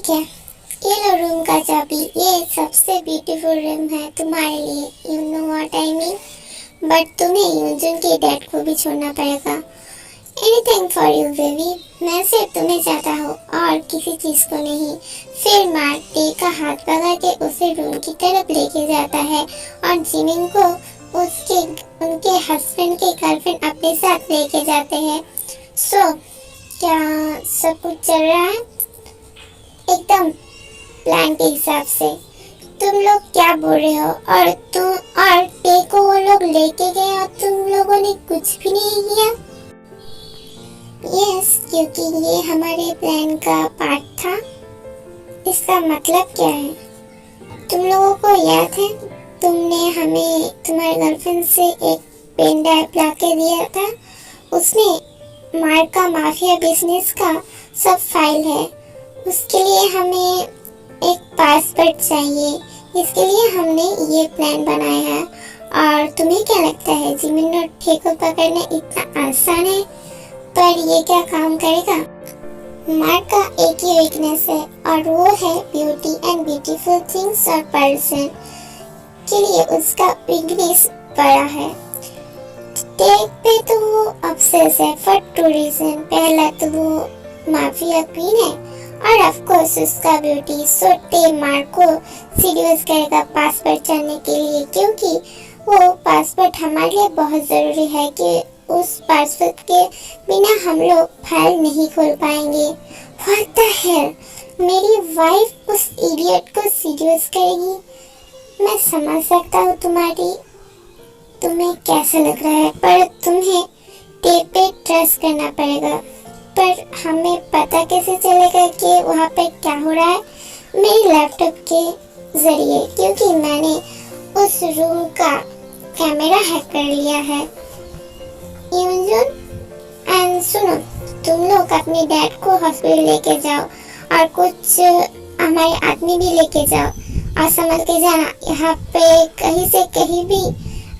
ठीक है, ये लो रूम का चाबी। ये सबसे ब्यूटीफुल रूम है तुम्हारे लिए, you know what I mean. But तुम्हें यूजुन के डैड को भी छोड़ना पड़ेगा। Anything for you baby. मैं सिर्फ तुम्हें चाहता हूँ और किसी चीज को नहीं। फिर मार्क टे का हाथ पकड़ के उसे रूम की तरफ लेके जाता है और जिमिन को उसके उनके हस्बैंड के गर्लफ्रेंड अपने साथ लेके जाते हैं। सो क्या सब कुछ चल रहा है एकदम प्लान के हिसाब से? तुम लोग क्या बोल रहे हो? और तुम और टे को वो लोग लेके गए और तुम लोगों ने कुछ भी नहीं किया? यस, क्योंकि ये हमारे प्लान का पार्ट था। इसका मतलब क्या है? तुम लोगों को याद है तुमने हमें तुम्हारे गर्लफ्रेंड से एक पेन ड्राइव ला के दिया था? उसमें मार्क का माफिया बिजनेस का सब फाइल है। उसके लिए हमें एक पासवर्ड चाहिए, इसके लिए हमने ये प्लान बनाया है। और तुम्हें क्या लगता है जिमिन और टे को पकड़ना इतना आसान है? पर ये क्या काम करेगा? मार्क का एक ही वीकनेस है और वो है ब्यूटी एंड ब्यूटीफुल थिंग्स और पर्सन के लिए उसका वीकनेस बड़ा है। टेक पे तो वो ऑब्सेस है फॉर टू रीजन। पहला तो वो माफिया क्वीन है और ऑफ कोर्स उसका ब्यूटी। सो टे मार्क को सीरियस करेगा पासवर्ड जानने के लिए, क्योंकि वो पासवर्ड हमारे लिए बहुत जरूरी है कि उस पासवर्ड के बिना हम लोग फाइल नहीं खोल पाएंगे। What the hell? मेरी वाइफ उस इडियट को सीरियस करेगी? मैं समझ सकता हूँ तुम्हें कैसा लग रहा है, पर तुम्हें टेप पे ट्रस्ट करना पड़ेगा। पर हमें पता कैसे चलेगा कि वहाँ पे क्या हो रहा है? मेरे लैपटॉप के जरिए, क्योंकि मैंने उस रूम का कैमरा हैक कर लिया है। यूजुन एंड सुनो, तुम लोग अपने डैड को हॉस्पिटल लेके जाओ और कुछ हमारे आदमी भी लेके जाओ और समझ के जाना, यहाँ पे कहीं से कहीं भी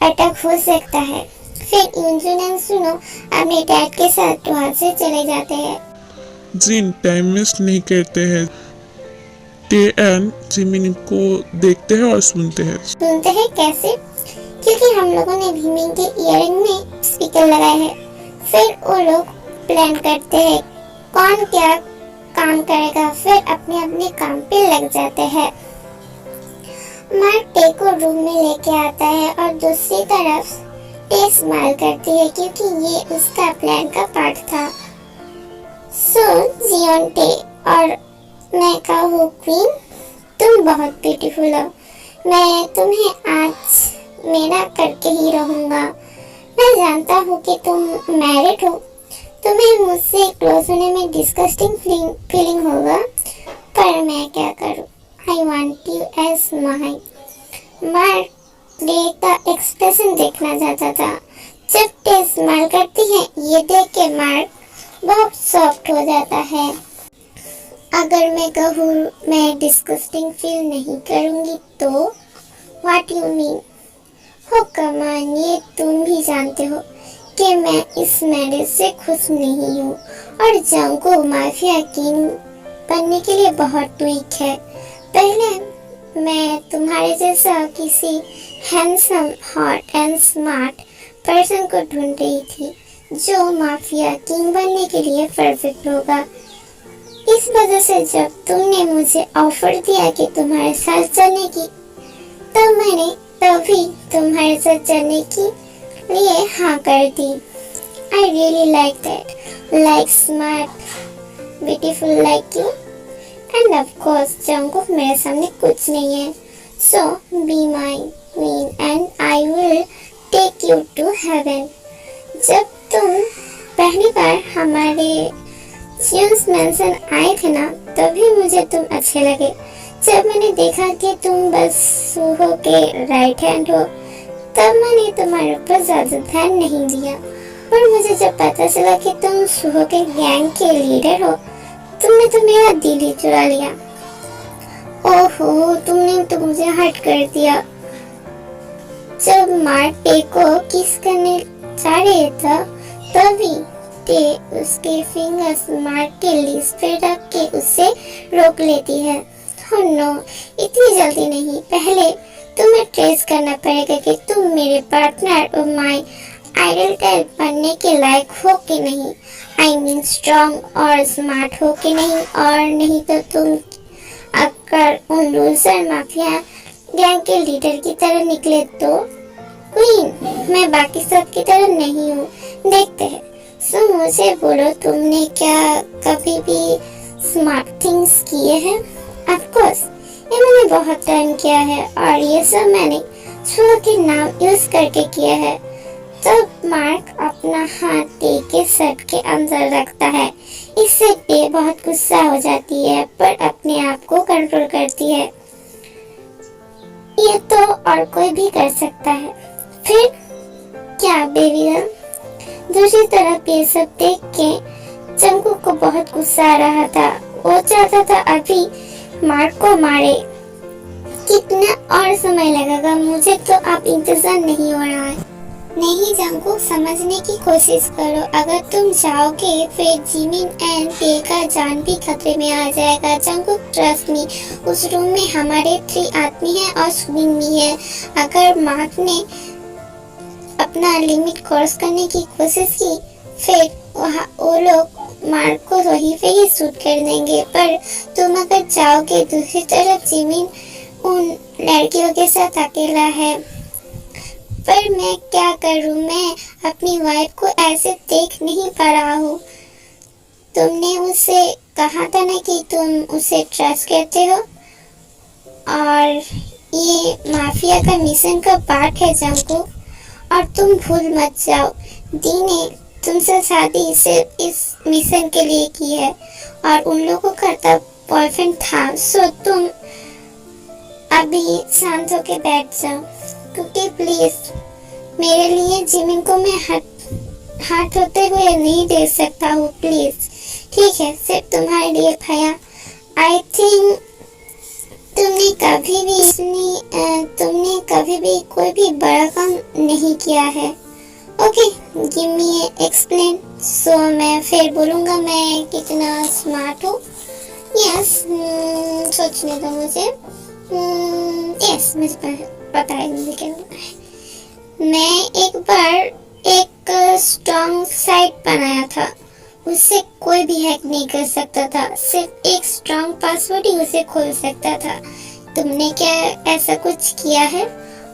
अटैक हो सकता है। फिर यूजुन एंड सुनो अपने डैड के साथ वहाँ से चले जाते हैं। जिन टाइम वेस्ट नहीं करते हैं, टे एंड जिमिन को देखते हैं और सुनते हैं। सुनते हैं कैसे? क्योंकि हम लोगों ने भीमिंग के ईयरिंग में स्पीकर लगाए हैं। फिर वो लोग प्लान करते हैं कौन क्या काम करेगा, फिर अपने अपने काम पे लग जाते हैं। मार्क टे को रूम में लेके आता है और दूसरी तरफ टे स्माइल करती है, क्योंकि ये उसका प्लान का पार्ट था। सो जियोन टे और मैं कहूँ क्वीन, तुम बहुत ब्यूटीफुल हो। मैं तुम्हें आज मेरा करके ही रहूंगा। मैं जानता हूँ कि तुम मैरिड हो, तुम्हें मुझसे क्लोज होने में डिस्गस्टिंग फीलिंग होगा, पर मैं क्या करूँ? I want you as my. Mark टे का एक्सप्रेशन देखना चाहता था। जब टे स्माइल करती है, ये देख के मार्क बहुत सॉफ्ट हो जाता है। अगर मैं कहूँ मैं डिस्गस्टिंग फील नहीं करूँगी तो व्हाट यू मीन? हो कमान, ये तुम भी जानते हो कि मैं इस मैरिज से खुश नहीं हूँ और जंगको माफिया किंग बनने के लिए बहुत वीक है। पहले मैं तुम्हारे जैसा किसी handsome, hot and smart person को ढूंढ रही थी जो माफिया किंग बनने के लिए परफेक्ट होगा। इस वजह से जब तुमने मुझे ऑफर दिया कि तुम्हारे साथ चलने की, तब मैंने तभी तुम्हारे साथ चलने की लिए हाँ कर दी। I really like that, like smart beautiful like you and of course Jungkook मेरे सामने कुछ नहीं है। So be my queen and I will take you to heaven. जब तुम पहली बार हमारे जियोन्स मैंशन आए थे ना, तभी मुझे तुम अच्छे लगे। जब मैंने देखा कि तुम बस सुहो के राइट हैंड हो, तब मैंने तुम्हारे ऊपर ज्यादा ध्यान नहीं दिया। पर मुझे जब पता चला कि तुम सुहो के गैंग के लीडर हो, तुमने तो मेरा दिल ही चुरा लिया। ओहो, तुमने तो मुझे हर्ट कर दिया। जब मार्क टे को किस करने जा रहे था, तभी टे उसके फिंगर्स मार्क के लिप्स पे रख के उसे रोक लेती है। ओह नो, इतनी जल्दी नहीं, पहले तुम्हें ट्रेस करना पड़ेगा कि तुम मेरे पार्टनर और माय आइडल टाइप बनने के लायक हो कि नहीं। आई मीन स्ट्रॉन्ग और स्मार्ट हो कि नहीं, और नहीं तो तुम अगर उन लूजर माफिया गैंग के लीडर की तरह निकले तो। क्वीन, मैं बाकी सब की तरह नहीं हूँ, देखते हैं। सो मुझे बोलो, तुमने क्या कभी भी स्मार्ट थिंग्स किए हैं? ऑफ कोर्स, ये मैंने बहुत टाइम किया है, और ये सब मैंने छुआ के नाम यूज करके किया है। तब मार्क अपना हाथ टे के शर्ट के अंदर रखता है। इससे टे बहुत गुस्सा हो जाती है, पर अपने आप को कंट्रोल करती है। ये तो और कोई भी कर सकता है। फिर क्या बेबी गर्ल? दूसरी तरफ ये सब देख के जंगकुक को बहुत गुस्सा आ रहा था। वो चाहता था अभी मार्क को मारे। कितना और समय लगेगा? मुझे तो अब इंतजार नहीं हो रहा है। नहीं जंगकुक, समझने की कोशिश करो। अगर तुम जाओगे फिर जिमिन एंड टे का जान भी खतरे में आ जाएगा। जंगकुक, ट्रस्ट मी, उस रूम में हमारे 3 आदमी हैं और सुमिन भी है। अगर मार्क ने अपना लिमिट क्रॉस करने की कोशिश की फिर वो लोग मार्क को वहीं पे ही शूट कर देंगे। पर तुम अगर जाओगे, दूसरी तरफ जिमिन उन लड़कियों के साथ अकेला है। पर मैं क्या करूं? मैं अपनी वाइफ को ऐसे देख नहीं पा रहा हूँ। तुमने उसे कहा था ना कि तुम उसे ट्रस्ट करते हो, और ये माफिया का मिशन का पार्ट है जंगकुक। और तुम भूल मत जाओ, दी ने तुमसे शादी सिर्फ इस मिशन के लिए की है, और उन लोगों का तब बॉयफ्रेंड था। सो तुम अभी शांत होके बैठ जाओ, क्योंकि प्लीज मेरे लिए जिमिन को मैं हाथ होते हुए नहीं देख सकता हूँ। प्लीज, ठीक है? सिर्फ तुम्हारे लिए भैया। आई थिंक तुमने कभी भी कोई भी बड़ा काम नहीं किया है। Okay, give me explain. So मैं फिर बोलूँगा मैं कितना स्मार्ट हूँ। यस, सोचने दो मुझे। यस, मुझे पता है मुझे क्या होना है। मैं एक बार एक स्ट्रॉन्ग साइट बनाया था, उससे कोई भी हैक नहीं कर सकता था। सिर्फ एक स्ट्रॉन्ग पासवर्ड ही उसे खोल सकता था। तुमने क्या ऐसा कुछ किया है?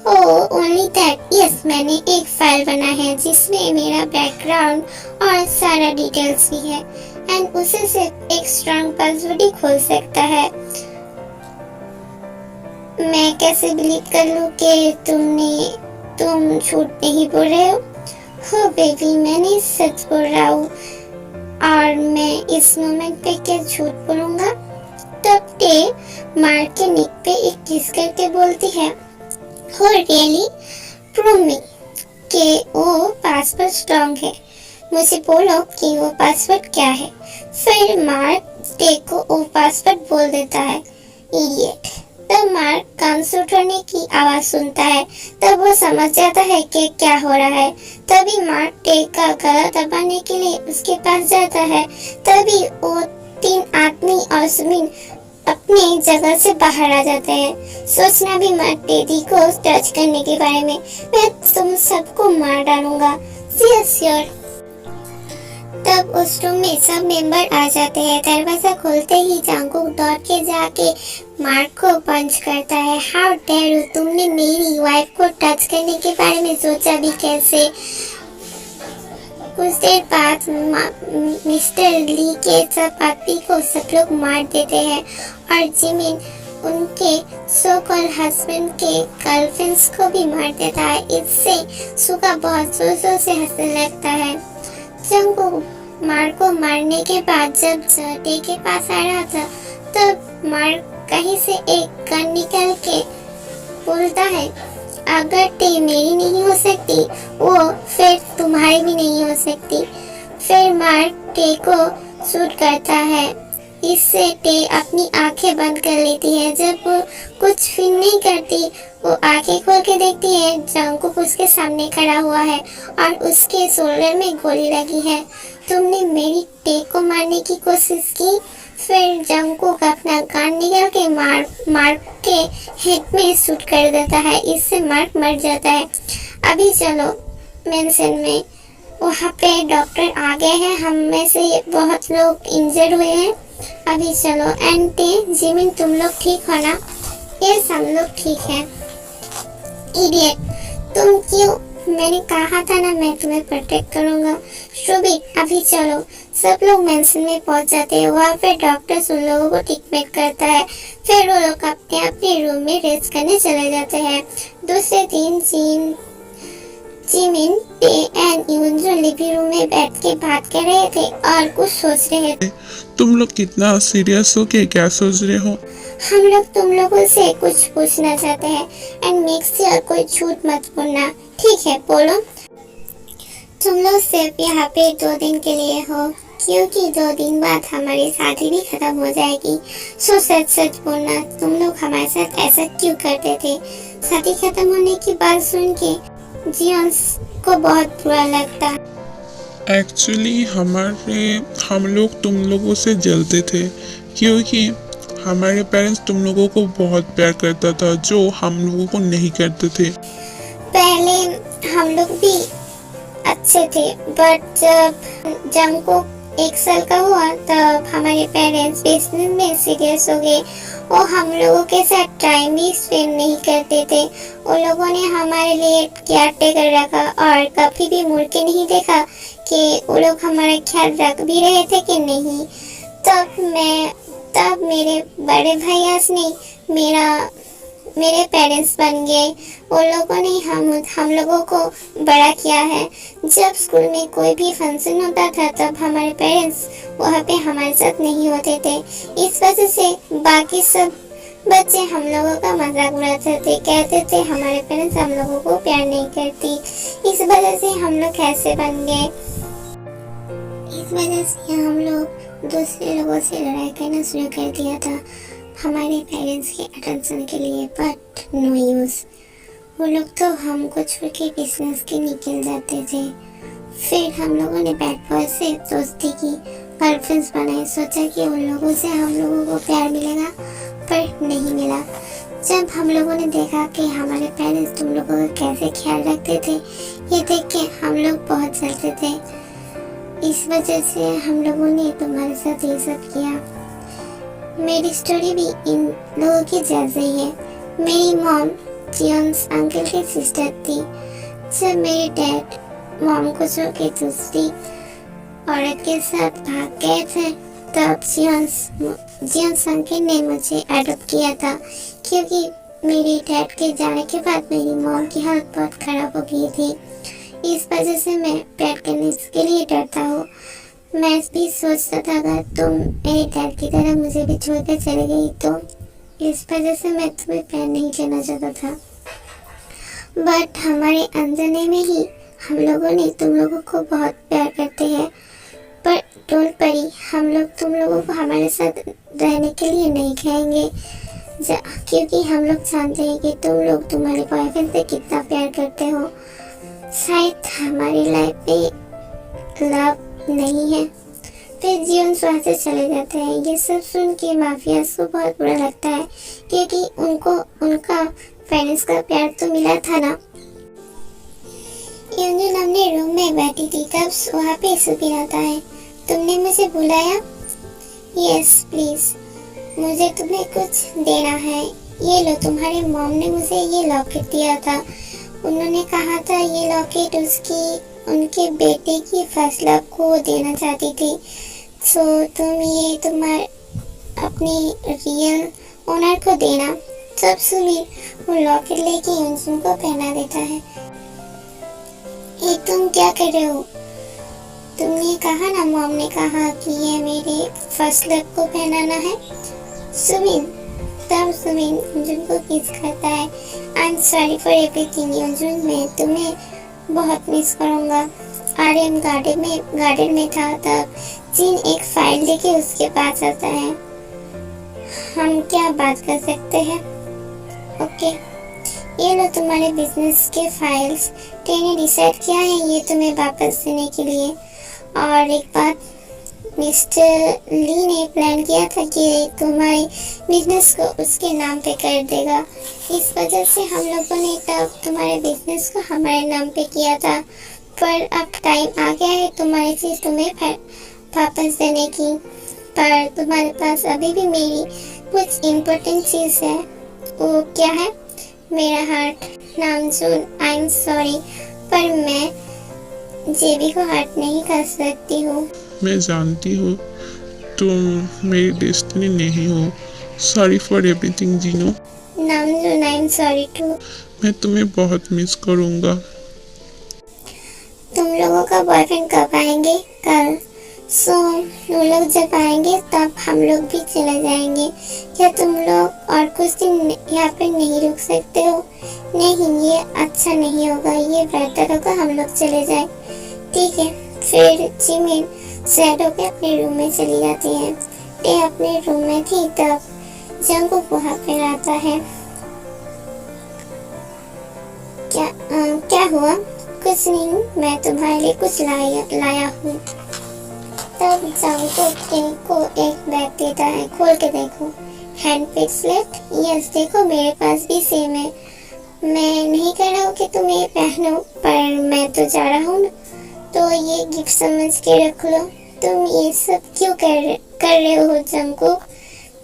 ओह, ओनली दैट। यस, मैंने एक फाइल बना है जिसमें मेरा बैकग्राउंड और सारा डिटेल्स भी है, एंड उसे सिर्फ एक स्ट्रॉन्ग पासवर्ड ही खोल सकता है। मैं कैसे बिलीव कर लूं कि तुम झूठ नहीं बोल रहे हो बेबी, मैंने सच बोल रहा हूँ, और मैं इस मोमेंट पे क्या झूठ बोलूंगा? तब टे मार्क के निक पे एक किस करके बोलती है, हो रियली? प्रूव मी कि वो पासवर्ड स्ट्रॉन्ग है। मुझे बोलो कि वो पासवर्ड क्या है। फिर मार्क टे को वो पासवर्ड बोल देता है। इडियट। तब मार्क कान से उठने की आवाज सुनता है। तब वो समझ जाता है कि क्या हो रहा है। तभी मार्क टे का गला दबाने के लिए उसके पास जाता है। तभी वो 3 आदमी और सुमिन अपनी जगह से बाहर आ जाते हैं। सोचना भी मत टेडी को टच करने के बारे में, मैं तुम सबको मार डालूंगा। श्योर। तब उस रूम में सब मेंबर आ जाते हैं। दरवाजा खोलते ही जंगकुक दौड़ के जाके मार्क को पंच करता है। हाउ डेयर यू, तुमने मेरी वाइफ को टच करने के बारे में सोचा भी कैसे? कुछ देर बाद मिस्टर ली के सब पापी को सब लोग मार देते हैं, और जिमिन उनके सो कॉल्ड हस्बैंड के गर्लफ्रेंड्स को भी मार देता है। इससे सुगा बहुत जोर जोर से हंसने लगता है। जंगकुक मार्क को मारने के बाद जब टे के पास आ रहा था, तब मार्क कहीं से एक गन निकाल के बोलता है, अगर टे मेरी नहीं हो सकती, वो फिर तुम्हारी भी नहीं हो सकती। फिर मार्क टे को शूट करता है। इससे टे अपनी आंखें बंद कर लेती है। जब वो कुछ फील नहीं करती, वो आंखें खोल के देखती है। जंगकुक उसके सामने खड़ा हुआ है और उसके शोल्डर में गोली लगी है। तुमने मेरी टे को मारने की कोशिश की, फिर जंगकुक अपना कान निकाल के मार्क के हेड में शूट कर देता है। इससे मार्क मर जाता है। अभी चलो मेंशन में, वहाँ पे डॉक्टर आ गए हैं, हम में से बहुत लोग इंजर्ड हुए हैं। अभी चलो। एंड टे, जिमिन तुम लोग ठीक हो ना? यस हम लोग ठीक हैं। इडियट, तुम क्यों? मैंने कहा था ना मैं तुम्हें प्रोटेक्ट करूंगा। शुभिक अभी चलो। सब लोग मेंशन में पहुंच जाते हैं। वहाँ पे डॉक्टर उन लोगों को ट्रीटमेंट करता है। फिर वो लोग अपने अपने रूम में रेस्ट करने चले जाते हैं। दूसरे दिन जिमिन, टे एंड यूनजो लिविंग रूम में बैठ के बात कर रहे थे और कुछ सोच रहे थे। तुम लोग कितना सीरियस हो के क्या सोच रहे हो? हम लोग तुम लोगों से कुछ पूछना चाहते हैं। एंड मेक श्योर कोई झूठ मत बोलना। ठीक है बोलो। तुम लोग सिर्फ यहाँ पे 2 दिन के लिए हो, क्योंकि 2 दिन बाद हमारी शादी भी खत्म हो जाएगी। सो सच सच बोलना, तुम लोग हमारे साथ ऐसा क्यों करते थे? शादी खत्म होने की बात सुन के जियोन को बहुत बुरा लगता। एक्चुअली हम लोग तुम लोगों से जलते थे, क्योंकि हमारे पेरेंट्स तुम लोगों को बहुत प्यार करता था, जो हम लोगों को नहीं करते थे। पहले हम लोग भी अच्छे थे, बट जब जंगकुक 1 साल का हुआ तब हमारे पेरेंट्स बिजनेस में सीरियस हो गए। वो हम लोगों के साथ टाइम भी स्पेंड नहीं करते थे। उन लोगों ने हमारे लिए केयर टेकर रखा और कभी भी मुड़ के नहीं देखा कि वो लोग हमारा ख्याल रख भी रहे थे कि नहीं। तब मेरे बड़े भैया ने मेरे पेरेंट्स बन गए। उन लोगों ने हम लोगों को बड़ा किया है। जब स्कूल में कोई भी फंक्शन होता था तब हमारे पेरेंट्स वहाँ पे हमारे साथ नहीं होते थे। इस वजह से बाकी सब बच्चे हम लोगों का मजाक उड़ाते थे, कहते थे हमारे पेरेंट्स हम लोगों को प्यार नहीं करती। इस वजह से हम लोग कैसे बन गए। इस वजह से हम लोग दूसरे लोगों से लड़ाई करना शुरू कर दिया था हमारे पेरेंट्स के अटेंशन के लिए, बट नो यूज। वो लोग तो हमको छोड़ के बिजनेस के निकल जाते थे। फिर हम लोगों ने बैड बॉय से दोस्ती की, गर्लफ्रेंड्स बनाए, सोचा कि उन लोगों से हम लोगों को प्यार मिलेगा, पर नहीं मिला। जब हम लोगों ने देखा कि हमारे पेरेंट्स तुम लोगों का कैसे ख्याल रखते थे, ये देख के हम लोग बहुत जलते थे। इस वजह से हम लोगों ने तुम्हारे साथ ये सब किया। मेरी स्टोरी भी इन लोगों की जैसे ही है। मेरी मॉम जियोन्स अंकल की सिस्टर थी। जब मेरे डैड मॉम को छोड़ के दूसरी औरत के साथ भाग गए थे, तब जियोन्स अंकल ने मुझे अडॉप्ट किया था, क्योंकि मेरे डैड के जाने के बाद मेरी मॉम की हालत बहुत खराब हो गई थी। इस वजह से मैं प्यार करने के लिए डरता हूँ। मैं भी सोचता था अगर तुम मेरे डैड की तरह मुझे भी छोड़कर चली गई तो, इस वजह से मैं तुम्हें प्यार नहीं करना चाहता था। बट हमारे अनजाने में ही हम लोगों ने तुम लोगों को बहुत प्यार करते हैं। पर डोंट वरी, हम लोग तुम लोगों को हमारे साथ रहने के लिए नहीं कहेंगे, क्योंकि हम लोग जानते हैं कि तुम लोग तुम्हारे बॉयफ्रेंड से कितना प्यार करते हो। शायद हमारी लाइफ में लव नहीं है। फिर जीवन वहाँ से चले जाते हैं। ये सब सुन के माफिया को बहुत बुरा लगता है, क्योंकि उनको उनका पेरेंट्स का प्यार तो मिला था ना। यूनजून अपने रूम में बैठी थी, तब वहाँ पे सुबीर आता है। तुमने मुझे बुलाया? यस प्लीज, मुझे तुम्हें कुछ देना है। ये लो, तुम्हारे मॉम ने मुझे ये लॉकेट दिया था। उन्होंने कहा था ये लॉकेट उनके बेटे की फर्स्ट लव को देना चाहती थी। सो तुम ये तुम्हारे अपने रियल ओनर को देना। तब सुबीर वो लॉकेट लेके यूनजून को पहना देता है। ये तुम क्या कर रहे हो? तुमने कहा ना, मॉम ने कहा कि ये मेरे फर्स्ट लव को पहनाना है। तब सुबीर यूनजून को किस करता है। I am sorry for everything Yunjun, मैं तुम्हें बहुत मिस करूंगा। आर्यन गार्डन में था, तब जिन एक फाइल लेके उसके पास आता है। हम क्या बात कर सकते हैं? ओके, ये लो तुम्हारे बिजनेस के फाइल्स। टे ने डिसाइड किया है ये तुम्हें वापस देने के लिए। और एक बात, मिस्टर ली ने प्लान किया था कि तुम्हारे बिजनेस को उसके नाम पे कर देगा। इस वजह से हम लोगों ने तब तुम्हारे बिजनेस को हमारे नाम पे किया था, पर अब टाइम आ गया है तुम्हारी चीज़ तुम्हें वापस देने की। पर तुम्हारे पास अभी भी मेरी कुछ इम्पोर्टेंट चीज़ है। वो क्या है? मेरा heart. Namjoon, I am sorry, पर मैं जेबी को हर्ट नहीं कर सकती हूँ। मैं जानती हूँ तुम मेरी डेस्टिनी नहीं हो। Sorry for everything Jino. Namjoon, I am sorry too. मैं तुम्हें बहुत मिस करूँगा। तुम लोगों का बॉयफ्रेंड कब आएंगे? कल। सो वो लोग जब आएंगे तब हम लोग भी चले जाएंगे। क्या तुम लोग और कुछ दिन यहाँ पर नहीं रुक सकते हो? नहीं, ये अच्छा नहीं होगा, ये बेहतर होगा हम लोग चले जाए। ठीक है। फिर जिमिन सैड होकर अपने रूम में चली जाती है। टे अपने रूम में थी तब जंगकुक वहाँ पर आता है। क्या हुआ? कुछ नहीं, मैं तुम्हारे लिए कुछ लाया हूँ। तब जंगकुक को एक बैग देता है। खोल के देखो। Hand bracelet. यस, देखो मेरे पास भी सेम है। मैं नहीं कह रहा हूँ कि तुम ये पहनो, पर मैं तो जा रहा हूँ ना, तो ये गिफ्ट समझ के रख लो। तुम ये सब क्यों कर रहे हो जंगकुक?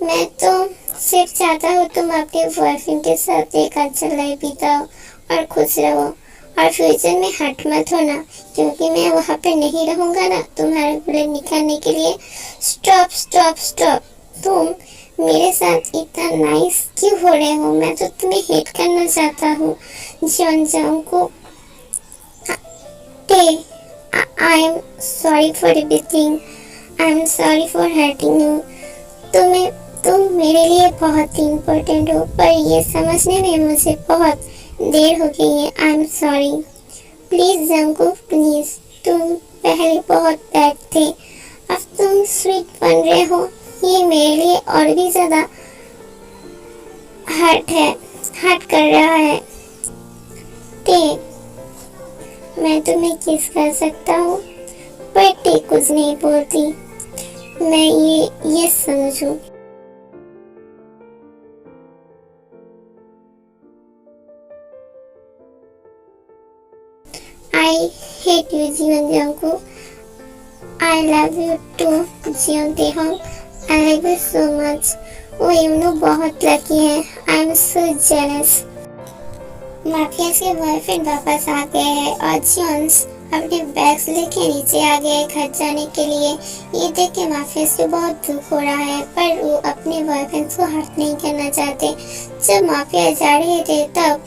मैं तो सिर्फ चाहता हूँ तुम अपने बॉयफ्रेंड के साथ एक अच्छा लाइफ बिताओ और खुश रहो, और फ्यूचर में हट मत होना, क्योंकि मैं वहाँ पे नहीं रहूँगा ना तुम्हारे बुलेट निकालने के लिए। Stop stop stop. तुम मेरे साथ इतना नाइस क्यों हो रहे हो? मैं तो तुम्हें हेट करना चाहता हूँ। Jungkook, I am sorry for everything. I am sorry for hurting you. तुम मेरे लिए बहुत इम्पोर्टेंट हो, पर ये समझने में मुझे बहुत देर हो गई है। I am sorry. Please Jungkook, please. तुम पहले बहुत बैड थे, अब तुम स्वीट बन रहे हो। ये मेरे लिए और भी ज्यादा हर्ट कर रहा है। मैं तुम्हें किस कर सकता हूँ, पर टे कुछ नहीं बोलती। मैं ये समझूं। I hate you, जीवन Jungkook. I love you too, जीवन तेहोंग। I love you so much। वो यूनो बहुत लकी है। I am so jealous। Mafia के बॉयफ्रेंड वापस आ गए हैं और जियोन्स अपने बैग्स लेके नीचे आ गए घर जाने के लिए। ये देख के माफिया से बहुत दुख हो रहा है, पर वो अपने बॉयफ्रेंड को हर्ट नहीं करना चाहते। जब माफिया जा रहे थे तब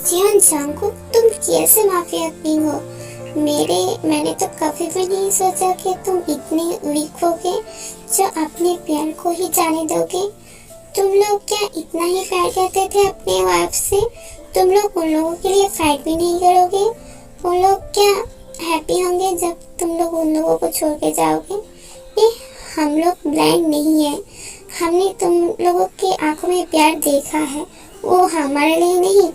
जियोन जंगकुक, तुम कैसे माफिया क्वीन हो? मैंने तो कभी भी नहीं सोचा कि तुम इतने वीक होगे जो अपने प्यार को ही जाने दोगे। तुम लोग क्या इतना ही प्यार करते थे अपने वाइफ से? तुम लोग उन लोगों के लिए फाइट भी नहीं करोगे? उन लोग क्या हैप्पी होंगे जब तुम लोग उन लोगों को छोड़ के जाओगे? ये हम लोग ब्लाइंड नहीं है, हमने तुम लोगों की आंखों में प्यार देखा है। वो हमारे लिए नहीं,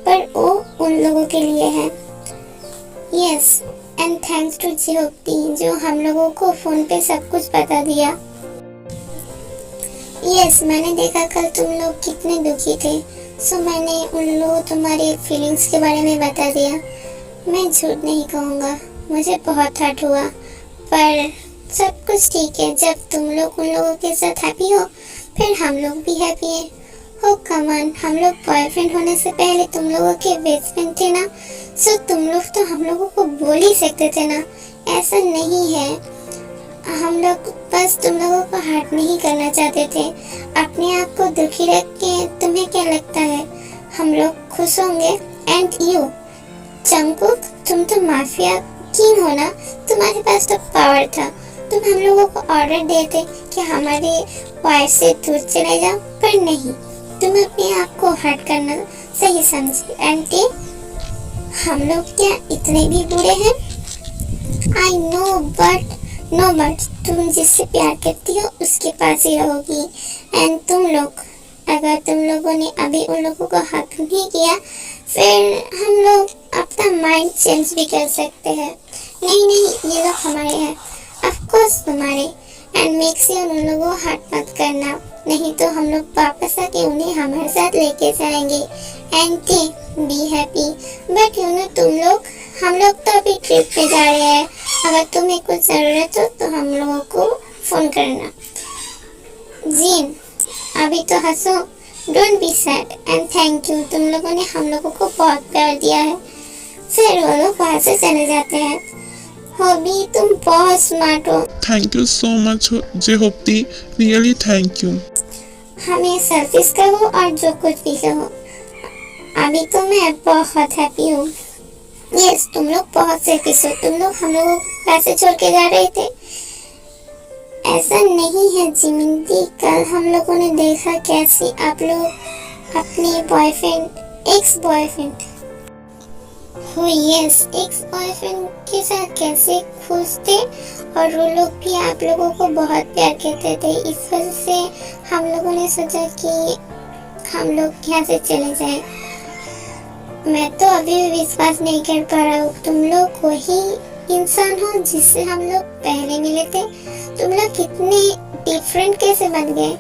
पर वो उन लोगों के लिए है। यस, एंड थैंक्स टू जिहोक्टी जो हम लोगों को फोन पे सब कुछ बता दिया। यस, मैंने देखा कल तुम लोग कितने दुखी थे, सो मैंने उन लोगों तुम्हारी फीलिंग्स के बारे में बता दिया। मैं झूठ नहीं कहूँगा, मुझे बहुत हर्ट हुआ, पर सब कुछ ठीक है। जब तुम लोग उन लोगों के साथ हैप्पी हो, फिर हम लोग भी हैप्पी हैं। हो कमान, हम लोग बॉयफ्रेंड होने से पहले तुम लोगों के बेस्ट फ्रेंड थे ना, सो तुम लोग तो हम लोगों को बोल ही सकते थे ना। ऐसा नहीं है, हम लोग बस तुम लोगों को हर्ट नहीं करना चाहते थे। अपने आप को दुखी रख के तुम्हें क्या लगता है हम लोग खुश होंगे? एंड यू जंगकुक, तुम तो माफिया किंग हो ना, तुम्हारे पास तो पावर था। तुम हम लोगों को ऑर्डर देते कि हमारे वाइफ से दूर चले जाओ, पर नहीं, तुम अपने आप को हर्ट करना सही समझे। एंटी, हम लोग क्या इतने भी बुरे हैं? आई नो, बट तुम जिससे प्यार करती हो उसके पास ही रहोगी। एंड तुम लोग, अगर तुम लोगों ने अभी उन लोगों को हक नहीं किया, फिर हम लोग अपना माइंड चेंज भी कर सकते हैं। नहीं नहीं, ये लोग हमारे हैं, ऑफ कोर्स तुम्हारे। एंड मेक श्योर उन लोगों को हर्ट मत करना, नहीं तो हम लोग वापस आके उन्हें हमारे साथ लेके जाएंगे। And be happy. But you know तुम लोग, हम लोग तो अभी ट्रिप पे जा रहे हैं, अगर तुम्हें कुछ ज़रूरत हो तो हम लोगों को फ़ोन करना। जीन अभी तो हंसो, don't be sad and thank you, तुम लोगों ने हम लोगों को बहुत प्यार दिया है। फिर वो लोग वहाँ से चले जाते हैं। होबी तुम बहुत स्मार्ट हो। थैंक यू सो मच जेहोप्ती, रियली थैंक यू। हमें सर्विस कहो और जो कुछ भी कहो, अभी तो मैं बहुत हैप्पी हूँ। यस तुम लोग बहुत सेल्फिश हो, तुम लोग हम लोगों को पैसे छोड़ के जा रहे थे। ऐसा नहीं है जिमिंदी, कल हम लोगों ने देखा कैसे आप लोग अपने बॉयफ्रेंड, एक्स बॉयफ्रेंड हो, यस एक्स बॉयफ्रेंड के साथ कैसे खुश थे, और वो लोग भी आप लोगों को बहुत प्यार करते थे। इस वजह से हम लोगों ने सोचा कि हम लोग यहाँ से चले जाएं। मैं तो अभी भी विश्वास नहीं कर पा रहा हूँ, तुम लोग वही इंसान हो जिससे हम लोग पहले मिले थे। तुम लोग कितने डिफरेंट कैसे बन गए,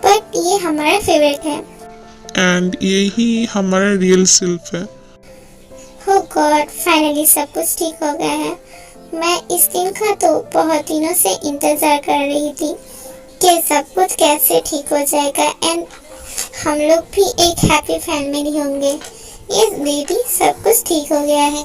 बट ये हमारा फेवरेट है। एंड यही हमारा रियल सेल्फ है। हो गॉड, फाइनली सब कुछ ठीक हो गया है। मैं इस दिन का तो बहुत दिनों से इंतजार कर रही थी कि सब कुछ कैसे ठीक हो जाएगा एंड हम लोग भी एक हैप्पी फैमिली होंगे। यस बेबी, सब कुछ ठीक हो गया है।